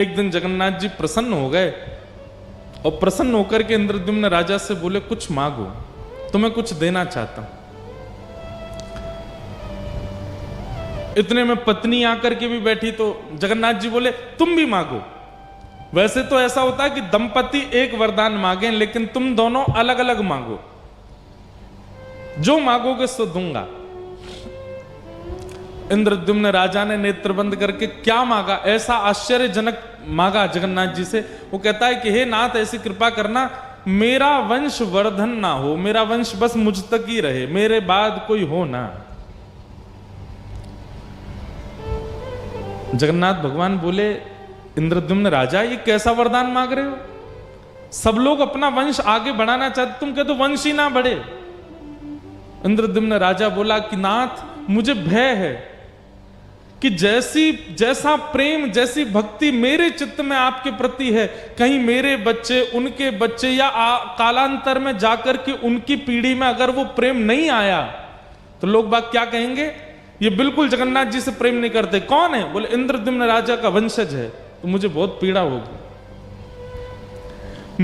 एक दिन जगन्नाथ जी प्रसन्न हो गए और प्रसन्न होकर के इंद्रद्युम्न राजा से बोले, कुछ मांगो, तुम्हें कुछ देना चाहता हूं। इतने में पत्नी आकर के भी बैठी तो जगन्नाथ जी बोले, तुम भी मांगो। वैसे तो ऐसा होता है कि दंपति एक वरदान मांगे, लेकिन तुम दोनों अलग अलग मांगो, जो मांगोगे सो दूंगा। इंद्रद्युम्न राजा ने नेत्र बंद करके क्या मांगा, ऐसा आश्चर्यजनक मांगा जगन्नाथ जी से। वो कहता है कि हे नाथ, ऐसी कृपा करना, मेरा वंश वर्धन ना हो, मेरा वंश बस मुझ तक ही रहे, मेरे बाद कोई हो ना। जगन्नाथ भगवान बोले, इंद्रद्युम्न राजा, ये कैसा वरदान मांग रहे हो? सब लोग अपना वंश आगे बढ़ाना चाहते, तुम कहते हो वंश ही ना बढ़े। इंद्रद्युम्न राजा बोला कि नाथ, मुझे भय है कि जैसा प्रेम, जैसी भक्ति मेरे चित्त में आपके प्रति है, कहीं मेरे बच्चे, उनके बच्चे या कालांतर में जाकर के उनकी पीढ़ी में अगर वो प्रेम नहीं आया तो लोग बात क्या कहेंगे, ये बिल्कुल जगन्नाथ जी से प्रेम नहीं करते। कौन है? बोले इंद्रद्युम्न राजा का वंशज है, तो मुझे बहुत पीड़ा होगी।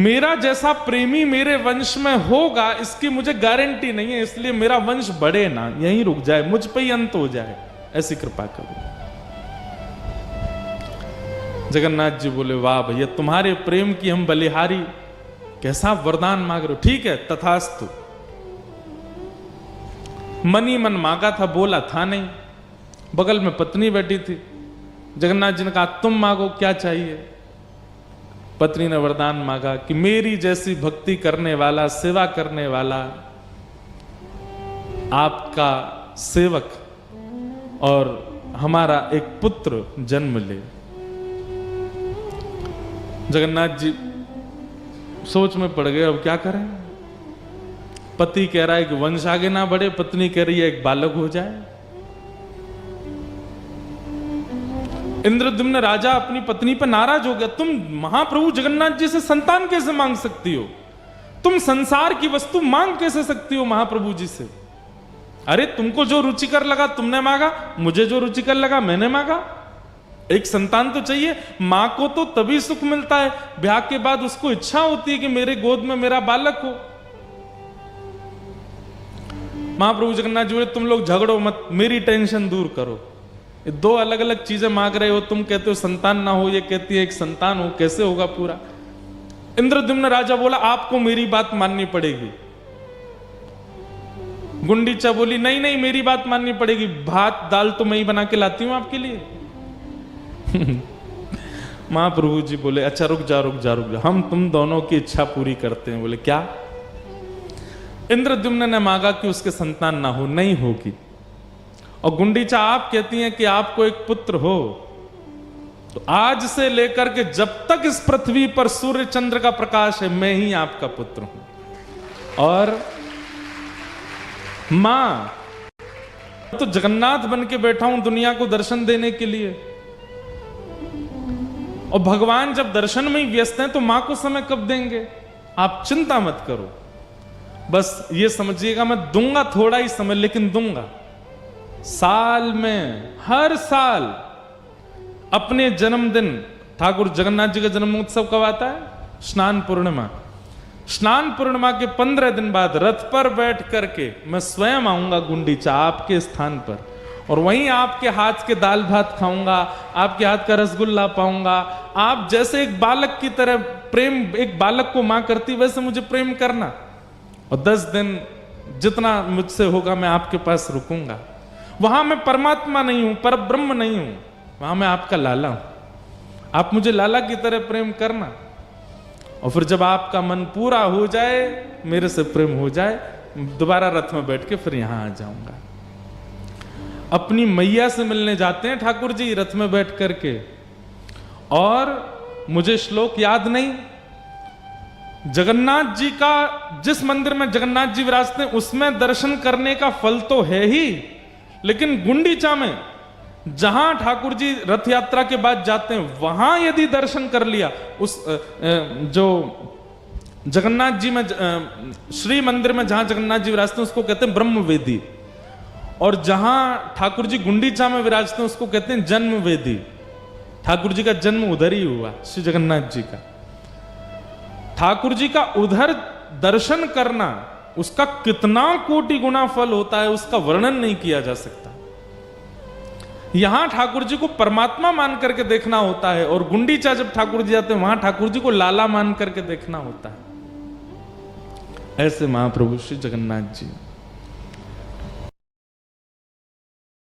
मेरा जैसा प्रेमी मेरे वंश में होगा इसकी मुझे गारंटी नहीं है, इसलिए मेरा वंश बढ़े ना, यहीं रुक जाए, मुझ पे ही अंत हो जाए, ऐसी कृपा करो। जगन्नाथ जी बोले, वाह भैया, तुम्हारे प्रेम की हम बलिहारी, कैसा वरदान मांग रहे हो। ठीक है, तथास्तु। मन ही मन मांगा था, बोला था नहीं। बगल में पत्नी बैठी थी। जगन्नाथ जी ने कहा, तुम मांगो, क्या चाहिए? पत्नी ने वरदान मांगा कि मेरी जैसी भक्ति करने वाला, सेवा करने वाला आपका सेवक और हमारा एक पुत्र जन्म ले। जगन्नाथ जी सोच में पड़ गए, अब क्या करें। पति कह रहा है कि वंश आगे ना बढ़े, पत्नी कह रही है एक बालक हो जाए। इंद्रद्युम्न राजा अपनी पत्नी पर नाराज हो गया, तुम महाप्रभु जगन्नाथ जी से संतान कैसे मांग सकती हो? तुम संसार की वस्तु मांग कैसे सकती हो महाप्रभु जी से? अरे तुमको जो रुचिकर लगा तुमने मांगा, मुझे जो रुचिकर लगा मैंने मांगा। एक संतान तो चाहिए। मां को तो तभी सुख मिलता है, ब्याह के बाद उसको इच्छा होती है कि मेरे गोद में मेरा बालक हो। महाप्रभु जगन्नाथ जी बोले, तुम लोग झगड़ो मत, मेरी टेंशन दूर करो। ये दो अलग अलग चीजें मांग रहे हो, तुम कहते हो संतान ना हो, ये कहती है एक संतान हो, कैसे होगा पूरा? इंद्रद्युम्न राजा बोला, आपको मेरी बात माननी पड़ेगी। गुंडीचा बोली, नहीं नहीं, मेरी बात माननी पड़ेगी, भात दाल तो मैं ही बना के लाती हूं आपके लिए। महाप्रभु जी बोले, अच्छा रुक जा रुक जा रुक जा, हम तुम दोनों की इच्छा पूरी करते हैं। बोले क्या? इंद्रद्युम्न ने मांगा कि उसके संतान ना हो, नहीं होगी। और गुंडीचा आप कहती हैं कि आपको एक पुत्र हो, तो आज से लेकर के जब तक इस पृथ्वी पर सूर्य चंद्र का प्रकाश है, मैं ही आपका पुत्र हूं। और मां तो जगन्नाथ बन के बैठा हूं दुनिया को दर्शन देने के लिए, और भगवान जब दर्शन में ही व्यस्त हैं तो मां को समय कब देंगे? आप चिंता मत करो, बस ये समझिएगा, मैं दूंगा थोड़ा ही समय, लेकिन दूंगा। साल में हर साल अपने जन्मदिन, ठाकुर जगन्नाथ जी का जन्म उत्सव कब आता है? स्नान पूर्णिमा। स्नान पूर्णिमा के 15 दिन बाद रथ पर बैठ करके मैं स्वयं आऊंगा गुंडीचा आपके स्थान पर, और वहीं आपके हाथ के दाल भात खाऊंगा, आपके हाथ का रसगुल्ला पाऊंगा। आप जैसे एक बालक की तरह प्रेम, एक बालक को मां करती वैसे मुझे प्रेम करना, और 10 दिन जितना मुझसे होगा मैं आपके पास रुकूंगा। वहां मैं परमात्मा नहीं हूं, पर ब्रह्म नहीं हूं, वहां मैं आपका लाला हूं। आप मुझे लाला की तरह प्रेम करना, और फिर जब आपका मन पूरा हो जाए, मेरे से प्रेम हो जाए, दोबारा रथ में बैठ के फिर यहां आ जाऊंगा। अपनी मैया से मिलने जाते हैं ठाकुर जी रथ में बैठ करके, और मुझे श्लोक याद नहीं, जगन्नाथ जी का जिस मंदिर में जगन्नाथ जी विराजते हैं उसमें दर्शन करने का फल तो है ही, लेकिन गुंडीचा में जहां ठाकुर जी रथ यात्रा के बाद जाते हैं वहां यदि दर्शन कर लिया, उस जो जगन्नाथ जी में श्री मंदिर में जहां जगन्नाथ जी विराजते हैं उसको कहते हैं ब्रह्मवेदी, और जहां ठाकुर जी गुंडीचा में विराजते हैं उसको कहते हैं जन्मवेदी। ठाकुर जी का जन्म उधर ही हुआ, श्री जगन्नाथ जी का। ठाकुर जी का उधर दर्शन करना, उसका कितना कोटि गुना फल होता है, उसका वर्णन नहीं किया जा सकता। यहां ठाकुर जी को परमात्मा मान करके देखना होता है, और गुंडीचा जब ठाकुर जी जाते हैं वहां ठाकुर जी को लाला मान करके देखना होता है। ऐसे महाप्रभु श्री जगन्नाथ जी।